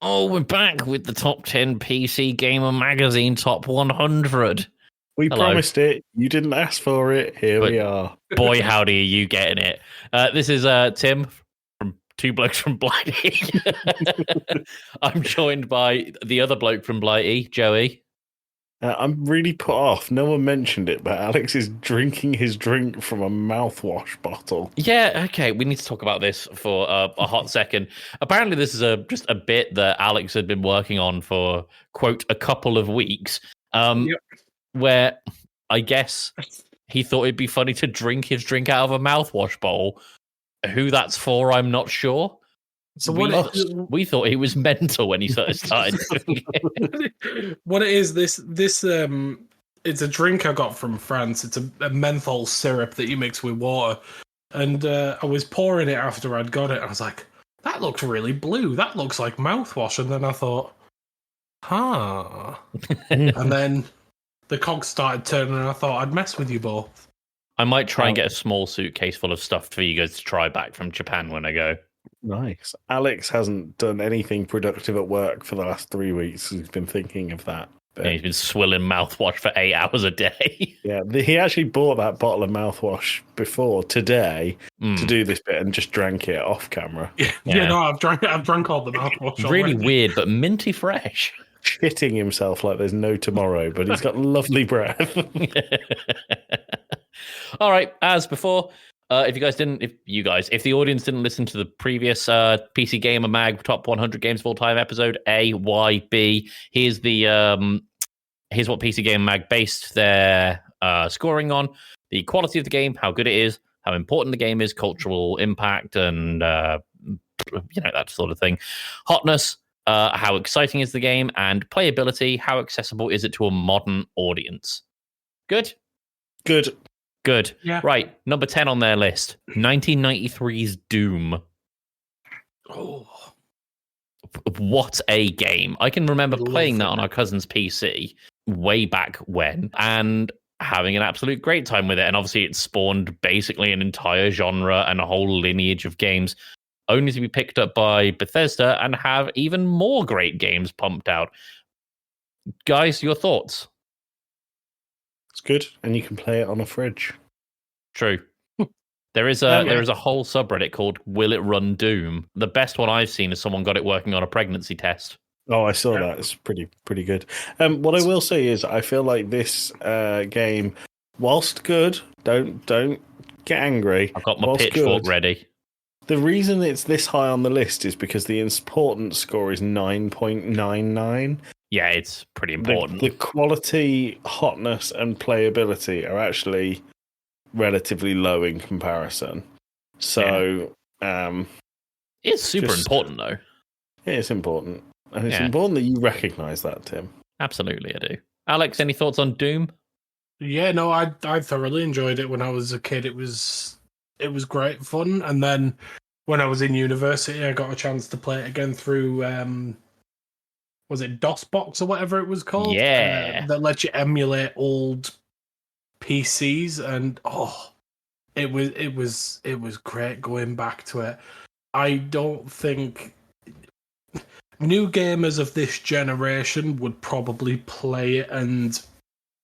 Oh, we're back with the top 10 PC Gamer Magazine Top 100. We Hello. promised it. You didn't ask for it. Here we are. Boy, howdy, are you getting it. This is Tim from Two Blokes from Blighty. I'm joined by the other bloke from Blighty, Joey. I'm really put off. No one mentioned it, but Alex is drinking his drink from a mouthwash bottle. Yeah, okay, we need to talk about this for a hot second. Apparently, this is just a bit that Alex had been working on for, quote, a couple of weeks, where I guess he thought it'd be funny to drink his drink out of a mouthwash bowl. Who that's for, I'm not sure. So we thought he was mental when he started doing it. What it is, this it's a drink I got from France. It's a menthol syrup that you mix with water. And I was pouring it after I'd got it. I was like, that looks really blue. That looks like mouthwash. And then I thought, and then the cogs started turning and I thought I'd mess with you both. I might try and get a small suitcase full of stuff for you guys to try back from Japan when I go. Nice. Alex hasn't done anything productive at work for the last 3 weeks. He's been thinking of that. Yeah, he's been swilling mouthwash for 8 hours a day. Yeah, he actually bought that bottle of mouthwash before today to do this bit and just drank it off camera. No, I've drunk all the mouthwash. Really already. weird, but minty fresh. Shitting himself like there's no tomorrow, but he's got lovely breath. All right, as before, if the audience didn't listen to the previous PC Gamer Mag Top 100 Games of All Time episode, A, Y, B, here's what PC Gamer Mag based their scoring on: the quality of the game, how good it is, how important the game is, cultural impact, and that sort of thing. Hotness, how exciting is the game, and playability, how accessible is it to a modern audience. Good. Yeah. Right, number 10 on their list, 1993's Doom. Oh, what a game. I can remember playing that on our cousin's PC way back when and having an absolute great time with it. And obviously it spawned basically an entire genre and a whole lineage of games, only to be picked up by Bethesda and have even more great games pumped out. Guys, your thoughts? It's good, and you can play it on a fridge. True. There is a whole subreddit called Will It Run Doom? The best one I've seen is someone got it working on a pregnancy test. Oh, I saw that. It's pretty good. What I will say is I feel like this game, whilst good, don't get angry. I've got my pitchfork ready. The reason it's this high on the list is because the importance score is 9.99. Yeah, it's pretty important. The quality, hotness, and playability are actually relatively low in comparison. So, it's super important, though. It's important. And it's important that you recognise that, Tim. Absolutely, I do. Alex, any thoughts on Doom? Yeah, no, I thoroughly enjoyed it when I was a kid. It was great fun. And then when I was in university, I got a chance to play it again through... was it DOSBox or whatever it was called? Yeah. That lets you emulate old PCs, and it was great going back to it. I don't think new gamers of this generation would probably play it and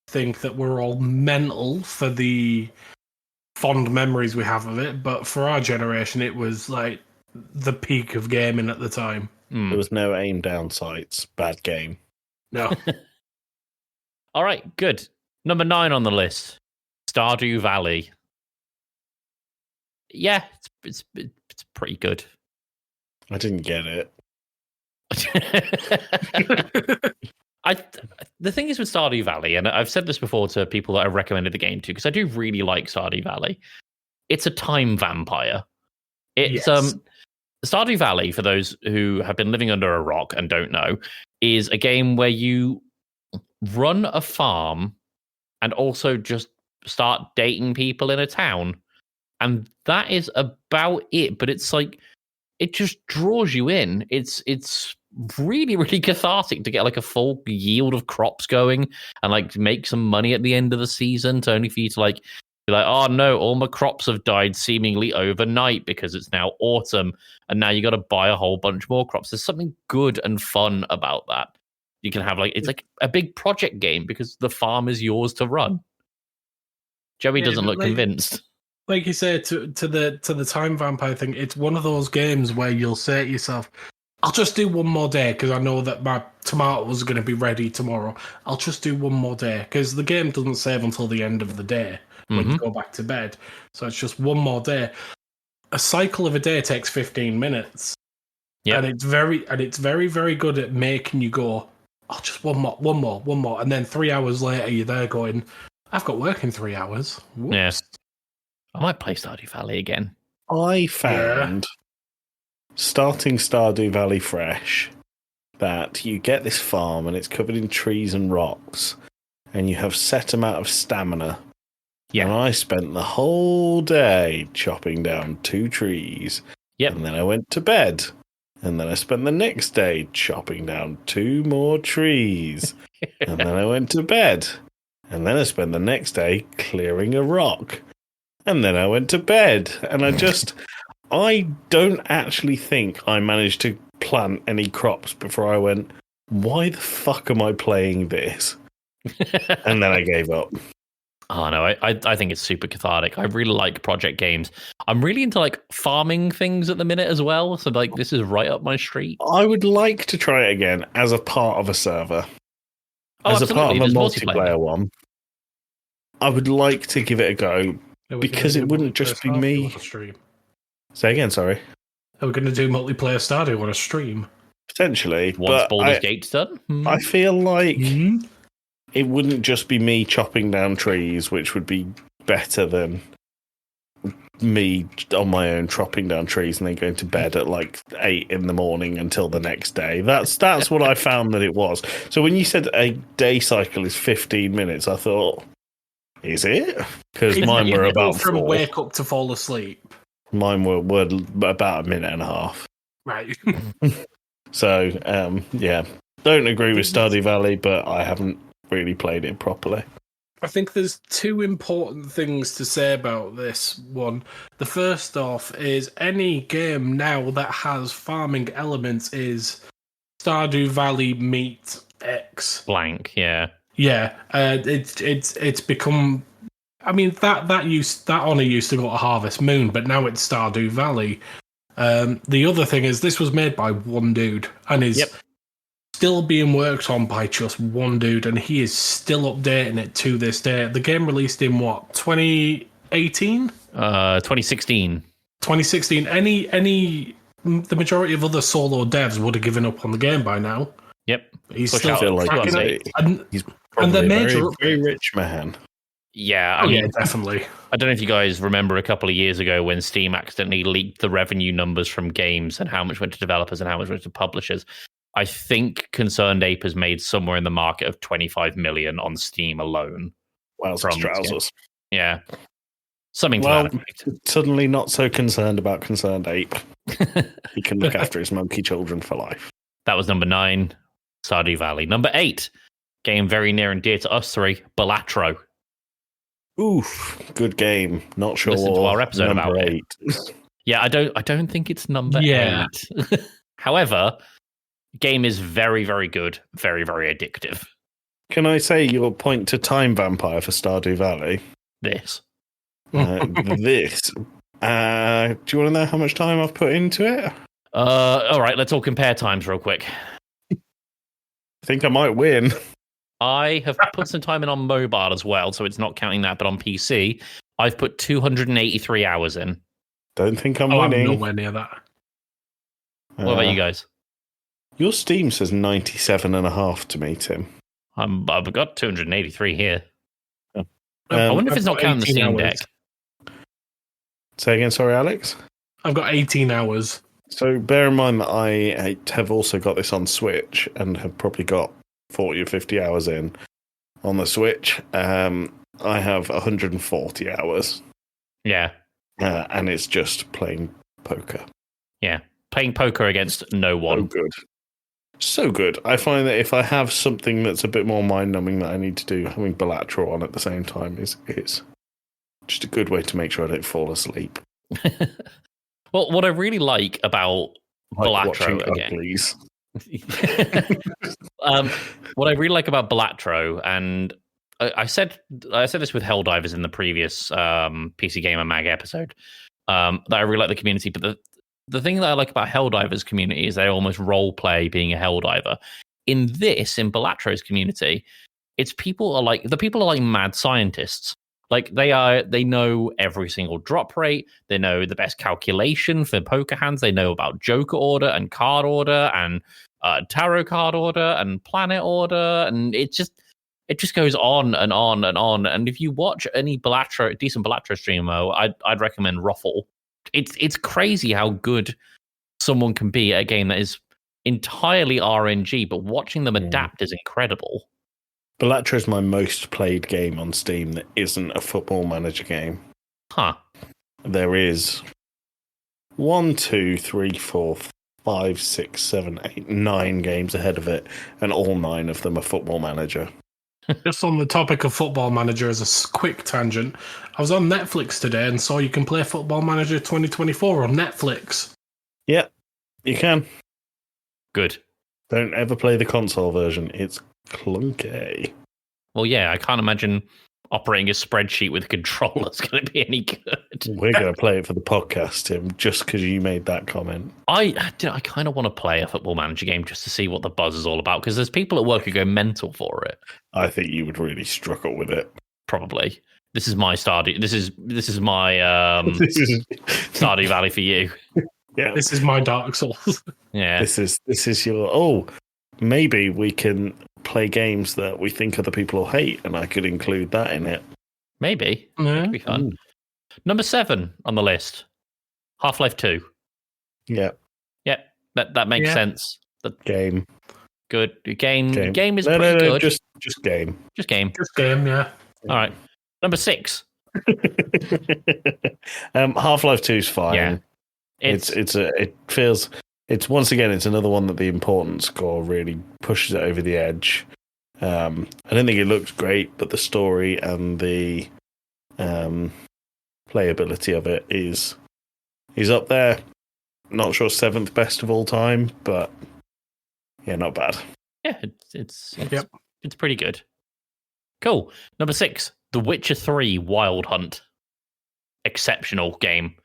think that we're all mental for the fond memories we have of it, but for our generation it was like the peak of gaming at the time. There was no aim down sights. Bad game. No. All right, good. Number 9 on the list, Stardew Valley. Yeah, it's pretty good. I didn't get it. The thing is with Stardew Valley, and I've said this before to people that I've recommended the game to, because I do really like Stardew Valley. It's a time vampire. It's Stardew Valley, for those who have been living under a rock and don't know, is a game where you run a farm and also just start dating people in a town. And that is about it. But it's like, it just draws you in. It's really, really cathartic to get like a full yield of crops going and like make some money at the end of the season, to only for you to like Be like, oh no, all my crops have died seemingly overnight because it's now autumn, and now you got to buy a whole bunch more crops. There's something good and fun about that. You can have it's like a big project game because the farm is yours to run. Joey doesn't look convinced. Like you say, to the time vampire thing, it's one of those games where you'll say to yourself, I'll just do one more day because I know that my tomatoes are going to be ready tomorrow. I'll just do one more day because the game doesn't save until the end of the day when you go back to bed. So it's just one more day. A cycle of a day takes 15 minutes. Yeah. And it's very, very good at making you go, oh, just one more. And then 3 hours later, you're there going, I've got work in 3 hours. Whoops. Yeah. I might play Stardew Valley again. I found starting Stardew Valley fresh that you get this farm and it's covered in trees and rocks and you have set amount of stamina. Yeah. And I spent the whole day chopping down 2 trees. Yep. And then I went to bed. And then I spent the next day chopping down 2 more trees. And then I went to bed. And then I spent the next day clearing a rock. And then I went to bed. And I don't actually think I managed to plant any crops before I went, why the fuck am I playing this? And then I gave up. Oh, no, I think it's super cathartic. I really like project games. I'm really into farming things at the minute as well. So this is right up my street. I would like to try it again as a part of a server. As a part of a multiplayer one. I would like to give it a go because it wouldn't just be me. Say again, sorry. Are we going to do multiplayer Stardew on a stream? Potentially. Once Baldur's Gate's done? I feel like it wouldn't just be me chopping down trees, which would be better than me on my own chopping down trees and then going to bed at 8 in the morning until the next day. That's what I found that it was. So when you said a day cycle is 15 minutes, I thought, is it? Because mine were about from 4. Wake up to fall asleep. Mine were about a minute and a half. Right. So, yeah. Don't agree with Stardew Valley, but I haven't really played it properly. I think there's 2 important things to say about this one. The first off is any game now that has farming elements is Stardew Valley meet X. Blank, yeah. Yeah, it's become. I mean that honor used to go to Harvest Moon, but now it's Stardew Valley. The other thing is this was made by one dude and is still being worked on by just one dude, and he is still updating it to this day. The game released in what, 2018? 2016. 2016. The majority of other solo devs would have given up on the game by now. Yep. He's still cracking it. He's probably a very, very rich man. Yeah, I mean, definitely. I don't know if you guys remember a couple of years ago when Steam accidentally leaked the revenue numbers from games and how much went to developers and how much went to publishers. I think Concerned Ape has made somewhere in the market of 25 million on Steam alone. Wow, trousers. Yeah. Something to that effect. Suddenly not so concerned about Concerned Ape. He can look after his monkey children for life. That was number 9, Stardew Valley. Number 8, game very near and dear to us 3, Balatro. Oof, good game. Not sure. Listen to our episode number about 8. It. Yeah, I don't think it's number 8. However, game is very, very good, very, very addictive. Can I say your point to Time Vampire for Stardew Valley? This. This. Do you want to know how much time I've put into it? All right, let's all compare times real quick. I think I might win. I have put some time in on mobile as well, so it's not counting that, but on PC, I've put 283 hours in. Don't think I'm winning. I'm nowhere near that. What about you guys? Your Steam says 97.5 to me, Tim. I've got 283 here. I wonder if it's not counting the Steam Deck. Say again, sorry, Alex? I've got 18 hours. So bear in mind that I have also got this on Switch and have probably got 40 or 50 hours in on the Switch. I have 140 hours. Yeah. And it's just playing poker. Yeah. Playing poker against no one. So good. So good. I find that if I have something that's a bit more mind-numbing that I need to do, having Balatro on at the same time is Just a good way to make sure I don't fall asleep. Well, what I really like about Balatro again. What I really like about Balatro, and I said this with Helldivers in the previous PC Gamer Mag episode, that I really like the community. But the thing that I like about Helldivers community is they almost role play being a Helldiver. In Balatro's community, it's people are like mad scientists. Like they know every single drop rate. They know the best calculation for poker hands. They know about Joker order and card order and tarot card order and planet order, and it just goes on and on and on. And if you watch any decent Balatro streamer, I'd recommend Ruffle. It's crazy how good someone can be at a game that is entirely RNG, but watching them adapt is incredible. Balatro is my most played game on Steam that isn't a Football Manager game. Huh. There is 1, 2, 3, 4, 5, 6, 7, 8, 9 games ahead of it, and all 9 of them are Football Manager. Just on the topic of Football Manager, as a quick tangent, I was on Netflix today and saw you can play Football Manager 2024 on Netflix. Yeah, you can. Good. Don't ever play the console version. It's clunky. Well, yeah, I can't imagine operating a spreadsheet with controllers going to be any good. We're going to play it for the podcast, Tim, just because you made that comment. I kind of want to play a Football Manager game just to see what the buzz is all about, because there's people at work who go mental for it. I think you would really struggle with it. Probably. This is my Stardew. This is my Stardew Valley for you. Yeah. This is my Dark Souls. Yeah. This is your maybe we can play games that we think other people will hate, and I could include that in it. Maybe. Yeah. That'd be fun. Number 7 on the list. Half-Life 2. Yeah. Yeah. That makes sense. The game. Good. Game is pretty good. Just game. Just game. Just game, yeah. All right. Number 6. Half-Life 2 is fine. Yeah. It's once again, it's another one that the importance score really pushes it over the edge. I don't think it looks great, but the story and the playability of it is up there. Not sure 7th best of all time, but yeah, not bad. Yeah, it's pretty good. Cool. Number 6, The Witcher 3 Wild Hunt. Exceptional game.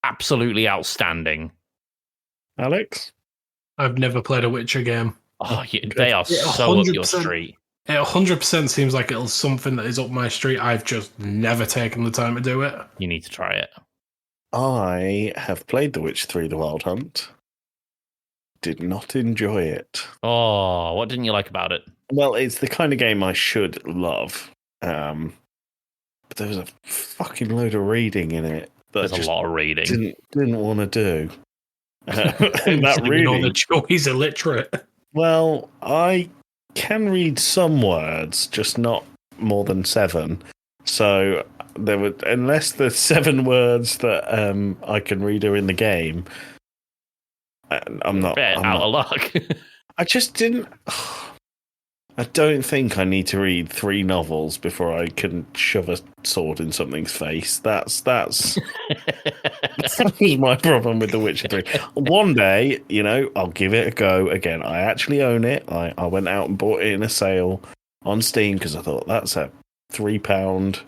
Absolutely outstanding. Alex? I've never played a Witcher game. Oh, they are so up your street. It 100% seems like it's something that is up my street. I've just never taken the time to do it. You need to try it. I have played The Witcher 3 The Wild Hunt. Did not enjoy it. Oh, what didn't you like about it? Well, it's the kind of game I should love. But there was a fucking load of reading in it. There's a lot of reading. Didn't want to do. That really. He's illiterate. Well, I can read some words, just not more than 7. So there would, unless the 7 words that I can read are in the game, I'm not out of luck. I just didn't. I don't think I need to read 3 novels before I can shove a sword in something's face. That's my problem with The Witcher 3. One day, I'll give it a go again. I actually own it. I went out and bought it in a sale on Steam because I thought that's a £3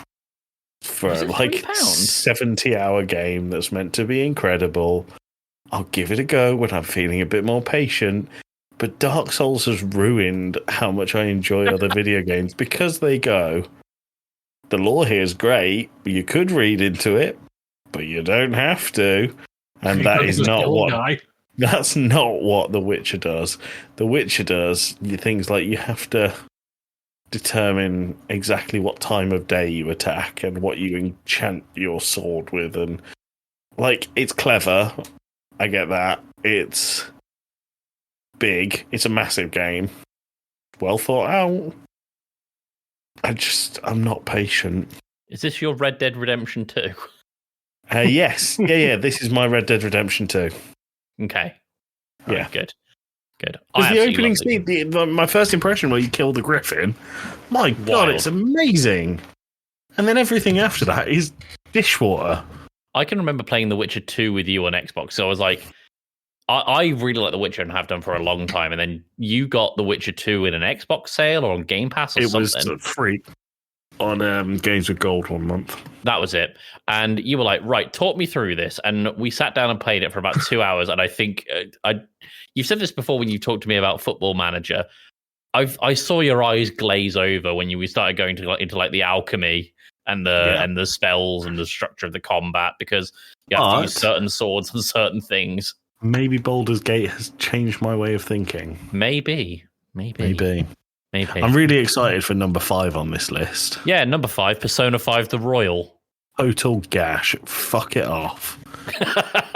for like £70 70-hour game that's meant to be incredible. I'll give it a go when I'm feeling a bit more patient. But Dark Souls has ruined how much I enjoy other video games because they go, the lore here is great, you could read into it, but you don't have to. And that's not what The Witcher does. The Witcher does things like you have to determine exactly what time of day you attack and what you enchant your sword with. And it's clever. I get that. It's big. It's a massive game. Well thought out. I'm not patient. Is this your Red Dead Redemption 2? Yes. Yeah. This is my Red Dead Redemption 2. Okay. Yeah. Right, good. Because the opening scene, my first impression where you kill the griffin, my God, it's amazing. And then everything after that is dishwater. I can remember playing The Witcher 2 with you on Xbox. So I was like, I really like The Witcher and have done for a long time. And then you got The Witcher 2 in an Xbox sale or on Game Pass or something. It was free on Games with Gold 1 month. That was it. And you were like, right, talk me through this. And we sat down and played it for about 2 hours. And I think you've said this before when you talked to me about Football Manager. I saw your eyes glaze over when we started going into like the alchemy and the spells and the structure of the combat, because you have to use certain swords and certain things. Maybe Baldur's Gate has changed my way of thinking. Maybe. I'm really excited for number 5 on this list. Yeah, number 5, Persona 5 The Royal. Total gash. Fuck it off.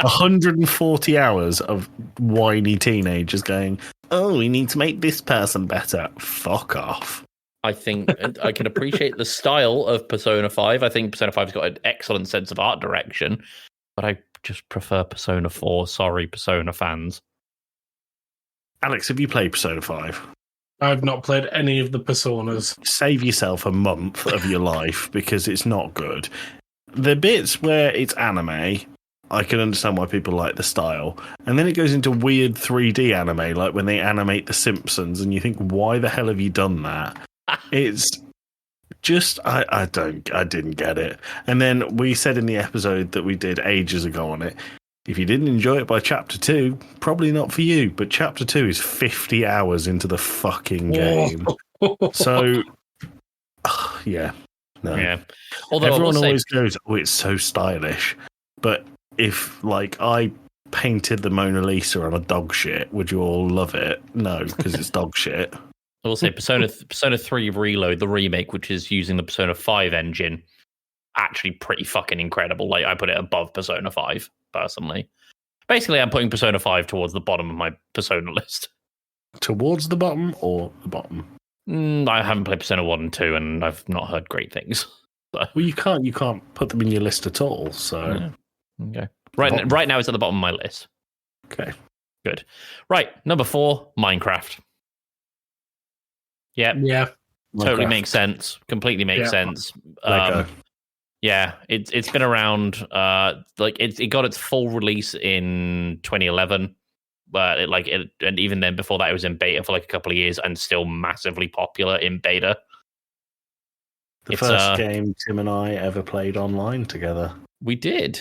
140 hours of whiny teenagers going, oh, we need to make this person better. Fuck off. I think I can appreciate the style of Persona 5. I think Persona 5's got an excellent sense of art direction, but I just prefer Persona 4. Sorry, Persona fans. Alex, have you played Persona 5? I've not played any of the Personas. Save yourself a month of your life because it's not good. The bits where it's anime, I can understand why people like the style. And then it goes into weird 3D anime, like when they animate The Simpsons, and you think, why the hell have you done that? It's just, I didn't get it. And then we said in the episode that we did ages ago on it, if you didn't enjoy it by chapter 2, probably not for you. But chapter 2 is 50 hours into the fucking game. So, yeah. No. Yeah. Although everyone always goes, oh, it's so stylish. But if, like, I painted the Mona Lisa on a dog shit, would you all love it? No, because it's dog shit. I will say Persona 3 Reload, the remake, which is using the Persona 5 engine, actually pretty fucking incredible. Like, I put it above Persona 5, personally. Basically, I'm putting Persona 5 towards the bottom of my Persona list. Towards the bottom or the bottom? I haven't played Persona 1 and 2, and I've not heard great things. So. Well, you can't put them in your list at all, so... Yeah. Okay. Right now, it's at the bottom of my list. Okay. Good. Right, number 4, Minecraft. Yeah. Totally makes sense. Completely makes sense. Yeah, it's been around. It got its full release in 2011, but and even then before that, it was in beta for like a couple of years and still massively popular in beta. It's first game Tim and I ever played online together. We did.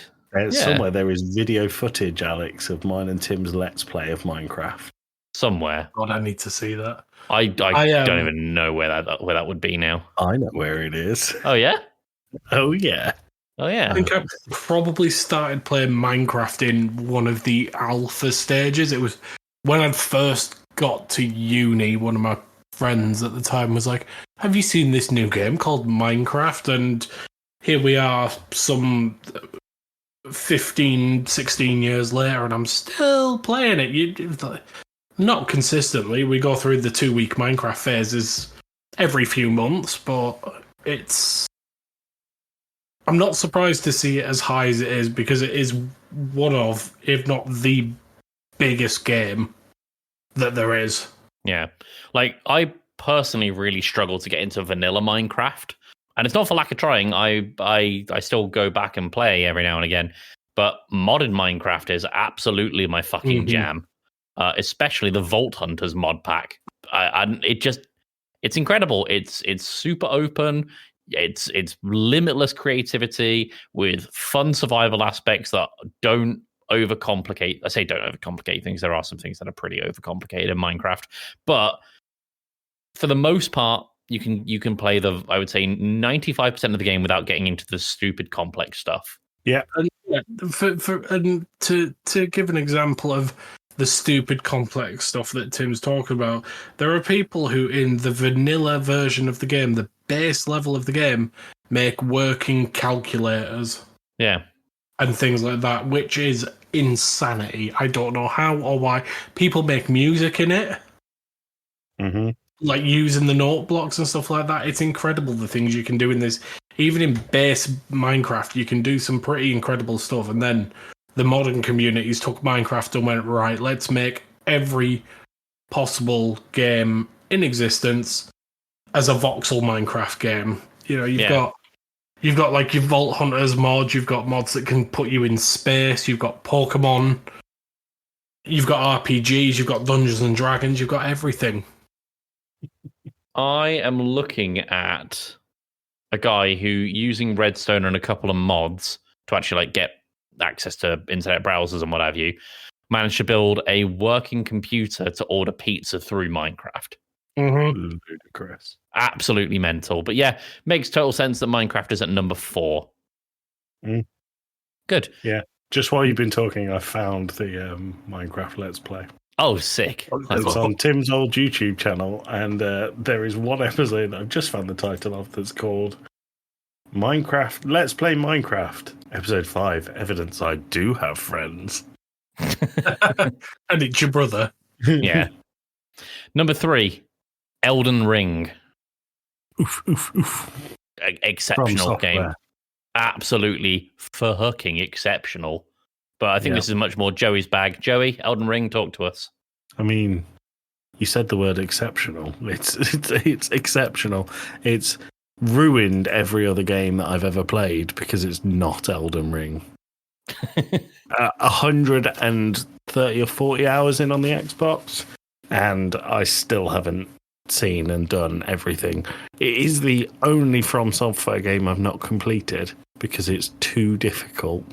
Somewhere there is video footage, Alex, of mine and Tim's Let's Play of Minecraft. Somewhere. God, I need to see that. I don't even know where that would be now. I know where it is. Oh yeah? Oh yeah. Oh yeah. I think I probably started playing Minecraft in one of the alpha stages. It was when I first got to uni, one of my friends at the time was like, have you seen this new game called Minecraft? And here we are some 15, 16 years later, and I'm still playing it. Not consistently. We go through the 2-week Minecraft phases every few months, but I'm not surprised to see it as high as it is, because it is one of, if not the biggest game that there is. Yeah. Like, I personally really struggle to get into vanilla Minecraft. And it's not for lack of trying. I still go back and play every now and again. But modded Minecraft is absolutely my fucking jam. Especially the Vault Hunters mod pack. It's incredible. It's super open. It's limitless creativity with fun survival aspects that don't overcomplicate. I say don't overcomplicate things. There are some things that are pretty overcomplicated in Minecraft, but for the most part, you can play I would say 95% of the game without getting into the stupid complex stuff. Yeah, and to give an example of the stupid complex stuff that Tim's talking about, there are people who in the vanilla version of the game, the base level of the game, make working calculators. Yeah. And things like that, which is insanity. I don't know how or why. People make music in it. Mm-hmm. Like using the note blocks and stuff like that. It's incredible the things you can do in this. Even in base Minecraft, you can do some pretty incredible stuff. And then the modern communities took Minecraft and went, right, let's make every possible game in existence as a voxel Minecraft game. You know, you've got You've got like your Vault Hunters mods, you've got mods that can put you in space, you've got Pokemon, you've got RPGs, you've got Dungeons and Dragons, you've got everything. I am looking at a guy who, using Redstone and a couple of mods to actually like get access to internet browsers and what have you, managed to build a working computer to order pizza through Minecraft. Mm-hmm. Ludicrous. Absolutely mental. But yeah, makes total sense that Minecraft is at number 4. Good. Yeah. Just while you've been talking, I found the Minecraft Let's Play. Oh, sick. It's on Tim's old YouTube channel, and there is one episode I've just found the title of that's called Minecraft Let's Play Minecraft, Episode 5, Evidence I Do Have Friends. And it's your brother. Yeah. Number 3, Elden Ring. Oof, oof, oof. Exceptional game. Absolutely fucking exceptional. But I think this is much more Joey's bag. Joey, Elden Ring, talk to us. I mean, you said the word exceptional. It's exceptional. It's ruined every other game that I've ever played because it's not Elden Ring. 130 or 40 hours in on the Xbox, and I still haven't seen and done everything. It is the only From Software game I've not completed because it's too difficult.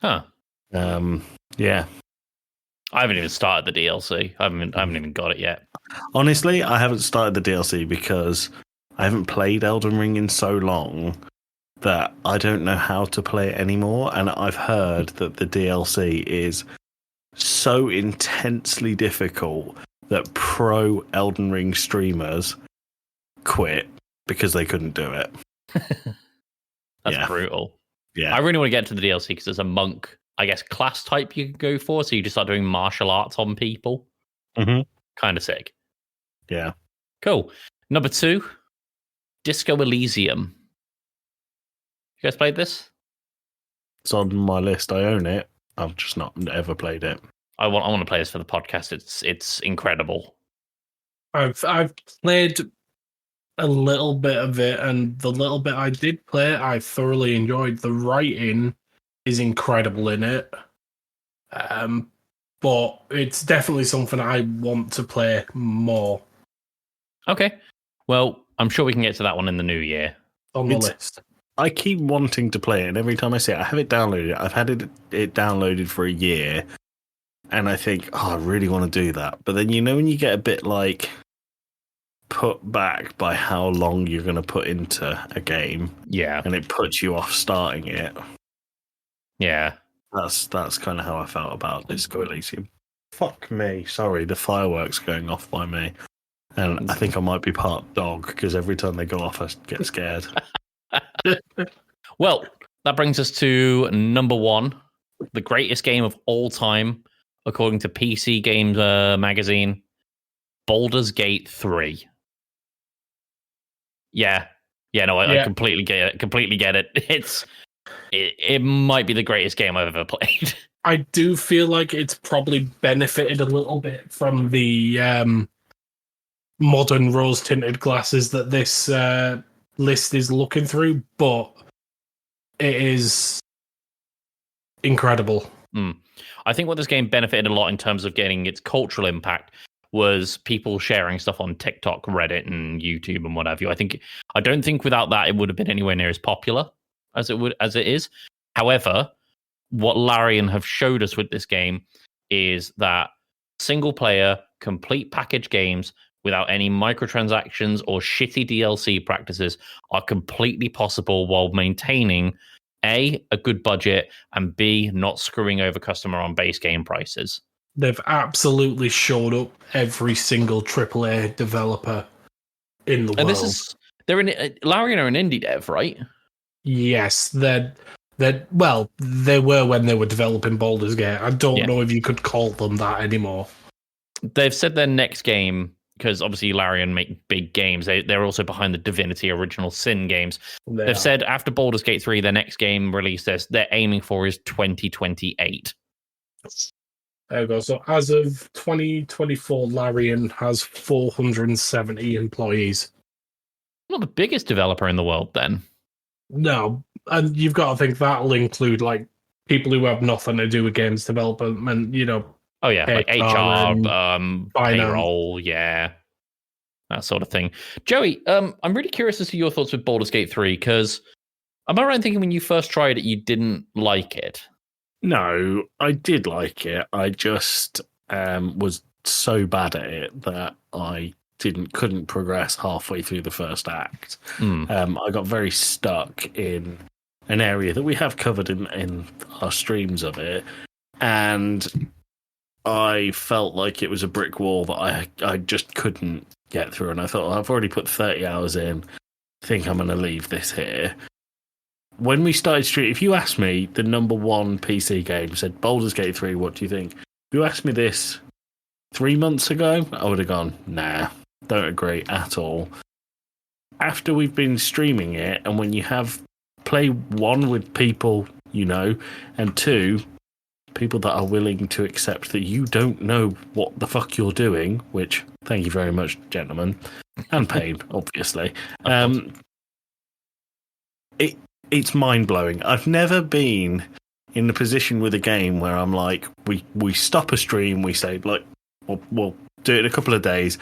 Huh. Yeah. I haven't even started the DLC. I haven't even got it yet. Honestly, I haven't started the DLC because I haven't played Elden Ring in so long that I don't know how to play it anymore. And I've heard that the DLC is so intensely difficult that pro Elden Ring streamers quit because they couldn't do it. That's brutal. Yeah. I really want to get to the DLC because there's a monk, I guess, class type you can go for. So you just start doing martial arts on people. Mm-hmm. Kind of sick. Yeah. Cool. Number 2, Disco Elysium. You guys played this? It's on my list. I own it. I've just not ever played it. I want to play this for the podcast. It's incredible. I've played a little bit of it, and the little bit I did play, I thoroughly enjoyed. The writing is incredible in it, but it's definitely something I want to play more. Okay, well, I'm sure we can get to that one in the new year. On the list. I keep wanting to play it, and every time I see it, I have it downloaded. I've had it downloaded for a year, and I think, I really want to do that. But then, when you get a bit like put back by how long you're going to put into a game, and it puts you off starting it. Yeah, that's kind of how I felt about Disco Elysium. Fuck me, sorry, the fireworks going off by me, and I think I might be part dog because every time they go off, I get scared. Well, that brings us to number 1, the greatest game of all time, according to PC Games magazine, Baldur's Gate 3. I completely get it. It might be the greatest game I've ever played. I do feel like it's probably benefited a little bit from the modern rose-tinted glasses that this list is looking through, but it is incredible. I think what this game benefited a lot in terms of getting its cultural impact was people sharing stuff on TikTok, Reddit, and YouTube and what have you. I don't think without that it would have been anywhere near as popular as it is. However, what Larian have showed us with this game is that single player, complete package games without any microtransactions or shitty DLC practices are completely possible while maintaining A, a good budget, and B, not screwing over customer on base game prices. They've absolutely showed up every single AAA developer in the world. Larian are an indie dev, right? Yes, they were when they were developing Baldur's Gate. I don't know if you could call them that anymore. They've said their next game, because obviously Larian make big games, they're also behind the Divinity Original Sin games. They've said after Baldur's Gate 3, their next game release they're aiming for is 2028. There we go. So as of 2024, Larian has 470 employees. Not the biggest developer in the world, then. No, and you've got to think that'll include like people who have nothing to do with games development, Oh yeah, like HR, HR, payroll, yeah, that sort of thing. Joey, I'm really curious as to your thoughts with Baldur's Gate 3, because am I right in thinking when you first tried it, you didn't like it? No, I did like it. I just was so bad at it that I couldn't progress halfway through the first act. I got very stuck in an area that we have covered in our streams of it, and I felt like it was a brick wall that I just couldn't get through. And I thought, I've already put 30 hours in. I think I'm going to leave this here. When we started stream, if you asked me the number one PC game, said Baldur's Gate 3, what do you think? If you asked me this 3 months ago, I would have gone, nah, don't agree at all. After we've been streaming it, and when you have play one with people you know, and two, people that are willing to accept that you don't know what the fuck you're doing, which, thank you very much, gentlemen, and Payne, obviously. It's mind-blowing. I've never been in the position with a game where I'm like, we stop a stream, we say, like, we'll do it in a couple of days,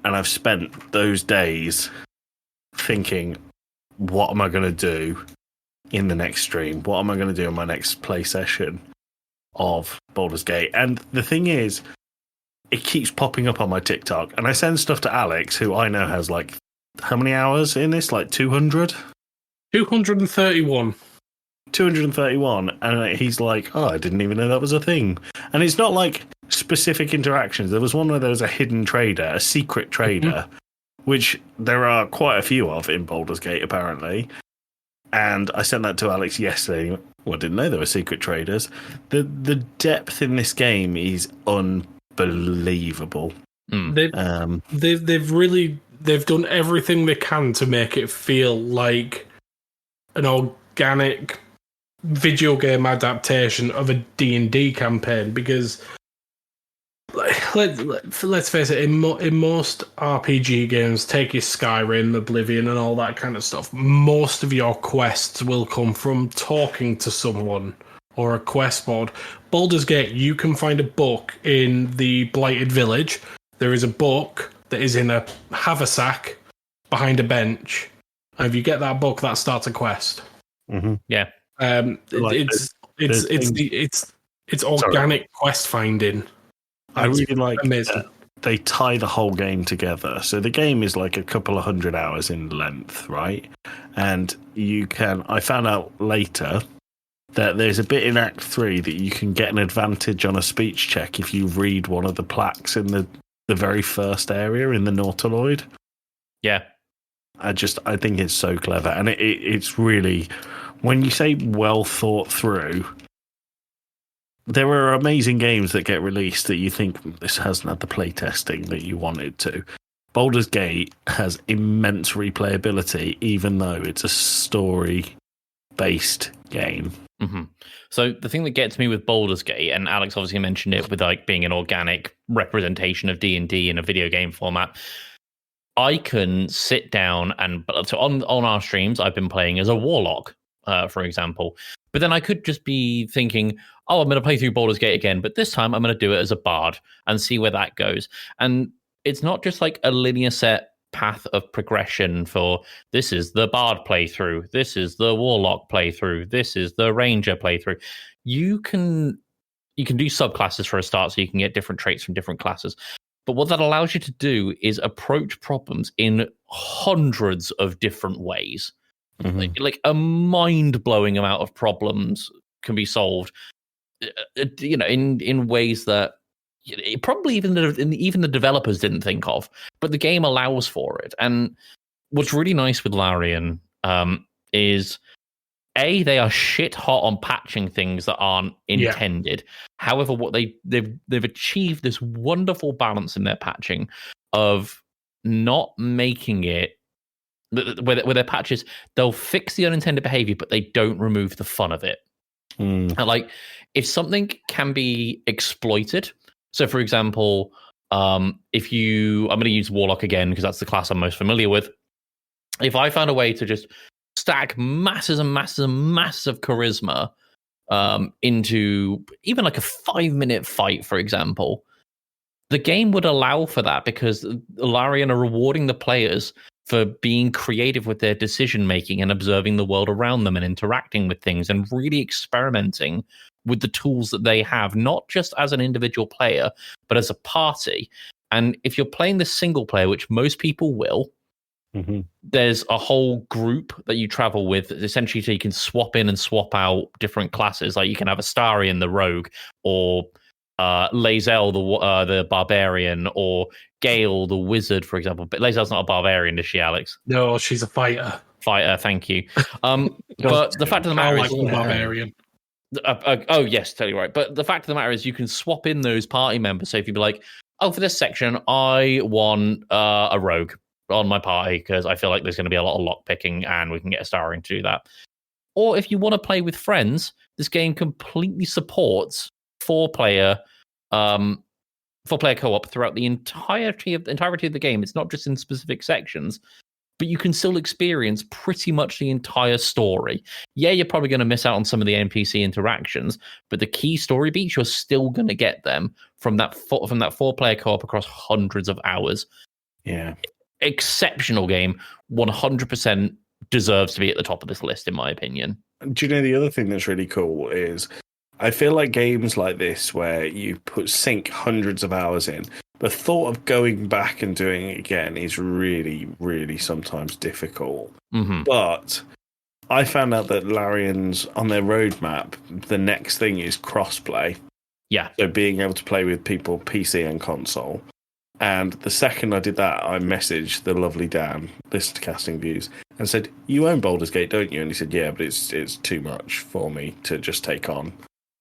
and I've spent those days thinking, what am I going to do in the next stream? What am I going to do in my next play session of Baldur's Gate? And the thing is, it keeps popping up on my TikTok, and I send stuff to Alex, who I know has, like, how many hours in this? Like 200? 231. 231, and he's like, oh, I didn't even know that was a thing. And it's not like specific interactions. There was one where there was a hidden trader, a secret trader, which there are quite a few of in Baldur's Gate, apparently. And I sent that to Alex yesterday. Well, I didn't know there were secret traders. The depth in this game is unbelievable. They've done everything they can to make it feel like an organic video game adaptation of a D&D campaign, because let's face it, in most RPG games, take your Skyrim, Oblivion and all that kind of stuff, most of your quests will come from talking to someone or a quest mod. Baldur's Gate, you can find a book in the Blighted Village. There is a book that is in a haversack behind a bench. And if you get that book, that starts a quest. Mm-hmm. Yeah. It's organic quest finding. I really like amazing. They tie the whole game together. So the game is like a couple of 100 hours in length, right? And I found out later that there's a bit in Act 3 that you can get an advantage on a speech check if you read one of the plaques in the very first area in the Nautiloid. Yeah. I think it's so clever. And it's really, when you say well thought through, there are amazing games that get released that you think this hasn't had the playtesting that you want it to. Baldur's Gate has immense replayability, even though it's a story-based game. Mm-hmm. So the thing that gets me with Baldur's Gate, and Alex obviously mentioned it with like being an organic representation of D&D in a video game format, I can sit down and so on our streams, I've been playing as a warlock, for example. But then I could just be thinking, oh, I'm going to play through Baldur's Gate again, but this time I'm going to do it as a bard and see where that goes. And it's not just like a linear set path of progression for this is the bard playthrough, this is the warlock playthrough, this is the ranger playthrough. You can do subclasses for a start, so you can get different traits from different classes. But what that allows you to do is approach problems in hundreds of different ways. Mm-hmm. Like a mind-blowing amount of problems can be solved, in ways that probably even the developers didn't think of. But the game allows for it. And what's really nice with Larian is, A, they are shit hot on patching things that aren't intended. Yeah. However, what they've achieved this wonderful balance in their patching of not making it where their patches, they'll fix the unintended behavior, but they don't remove the fun of it. And like, if something can be exploited, so for example, I'm going to use Warlock again because that's the class I'm most familiar with. If I found a way to just stack masses and masses and masses of charisma into even like a 5-minute fight, for example, the game would allow for that because Larian are rewarding the players for being creative with their decision making and observing the world around them and interacting with things and really experimenting with the tools that they have, not just as an individual player, but as a party. And if you're playing the single player, which most people will, there's a whole group that you travel with, essentially, so you can swap in and swap out different classes. Like you can have Astarion, the rogue, or Lae'zel, the barbarian, or Gale, the wizard, for example. But Lae'zel's not a barbarian, is she, Alex? No, she's a fighter. Fighter, thank you. But the fact of the matter is, barbarian. Oh yes, totally right. But the fact of the matter is, you can swap in those party members. So if you'd be like, oh, for this section, I want a rogue on my party because I feel like there's going to be a lot of lock picking and we can get Astarion to do that. Or if you want to play with friends, this game completely supports four-player co-op throughout the entirety of the game. It's not just in specific sections, but you can still experience pretty much the entire story. Yeah, you're probably going to miss out on some of the NPC interactions, but the key story beats, you're still going to get them from that four-player co-op across hundreds of hours. Yeah. Exceptional game. 100% deserves to be at the top of this list, in my opinion. Do you know the other thing that's really cool is I feel like games like this where you sink hundreds of hours in, the thought of going back and doing it again is really, really sometimes difficult. But I found out that Larian's on their roadmap, the next thing is crossplay. Yeah. So being able to play with people PC and console. And the second I did that, I messaged the lovely Dan, listened to Casting Views, and said, "You own Baldur's Gate, don't you?" And he said, "Yeah, but it's too much for me to just take on."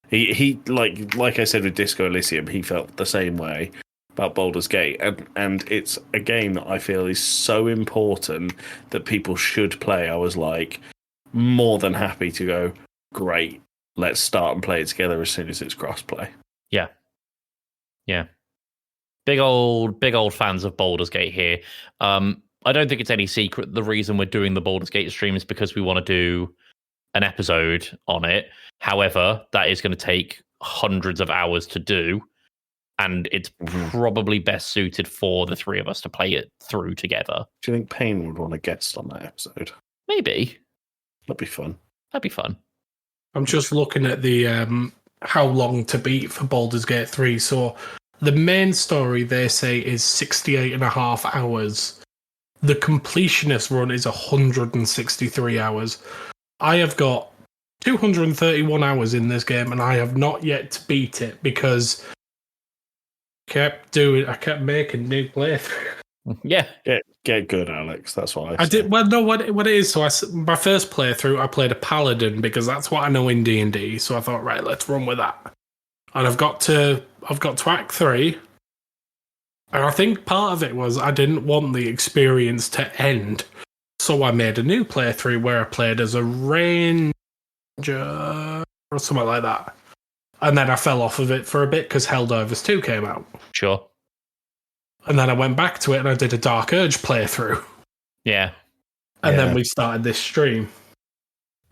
He like I said with Disco Elysium, he felt the same way about Baldur's Gate, and it's a game that I feel is so important that people should play. I was like more than happy to go, great, let's start and play it together as soon as it's crossplay. Yeah. Big old fans of Baldur's Gate here. I don't think it's any secret the reason we're doing the Baldur's Gate stream is because we want to do an episode on it. However, that is going to take hundreds of hours to do, and it's probably best suited for the three of us to play it through together. Do you think Payne would want a guest on that episode? Maybe. That'd be fun. I'm just looking at the how long to beat for Baldur's Gate 3. So the main story, they say, is 68.5 hours. The completionist run is 163 hours. I have got 231 hours in this game, and I have not yet beat it because I kept making new playthroughs. Yeah. Get good, Alex. That's what I did. Well, no, what it is. So my first playthrough, I played a paladin because that's what I know in D&D. So I thought, right, let's run with that. And I've got to Act 3, and I think part of it was I didn't want the experience to end, so I made a new playthrough where I played as a ranger or something like that, and then I fell off of it for a bit because Helldivers 2 came out. Sure. And then I went back to it and I did a Dark Urge playthrough. Yeah. And then we started this stream.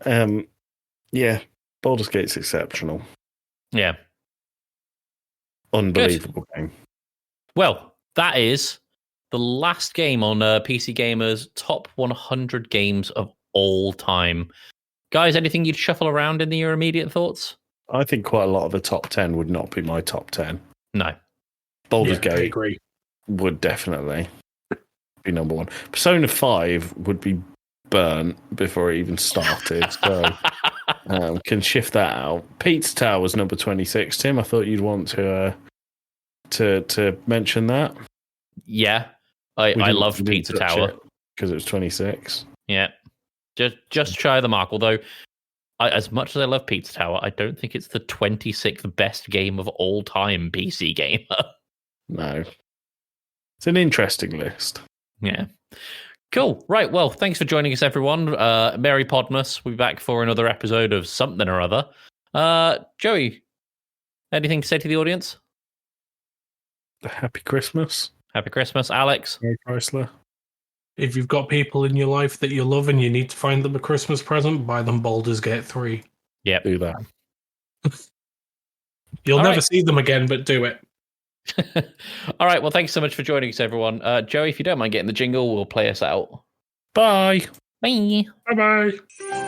Yeah, Baldur's Gate's exceptional. Yeah. Unbelievable game. Well, that is the last game on PC Gamer's top 100 games of all time. Guys, anything you'd shuffle around in your immediate thoughts? I think quite a lot of the top 10 would not be my top 10. No. Baldur's Gate I agree. Would definitely be number one. Persona 5 would be burnt before it even started, so can shift that out. Pizza Tower was number 26. Tim, I thought you'd want to mention that. Yeah, I love Pizza Tower because it was 26. Yeah, just shy of the mark. Although, as much as I love Pizza Tower, I don't think it's the 26th best game of all time PC Gamer. No, it's an interesting list. Yeah. Cool. Right. Well, thanks for joining us, everyone. Merry Podmas. We'll be back for another episode of something or other. Joey, anything to say to the audience? Happy Christmas. Happy Christmas, Alex. Merry Chrysler. If you've got people in your life that you love and you need to find them a Christmas present, buy them Baldur's Gate 3. Yep. Do that. You'll never see them again, but do it. All right. Well, thanks so much for joining us, everyone. Joey, if you don't mind getting the jingle, we'll play us out. Bye. Bye. Bye-bye.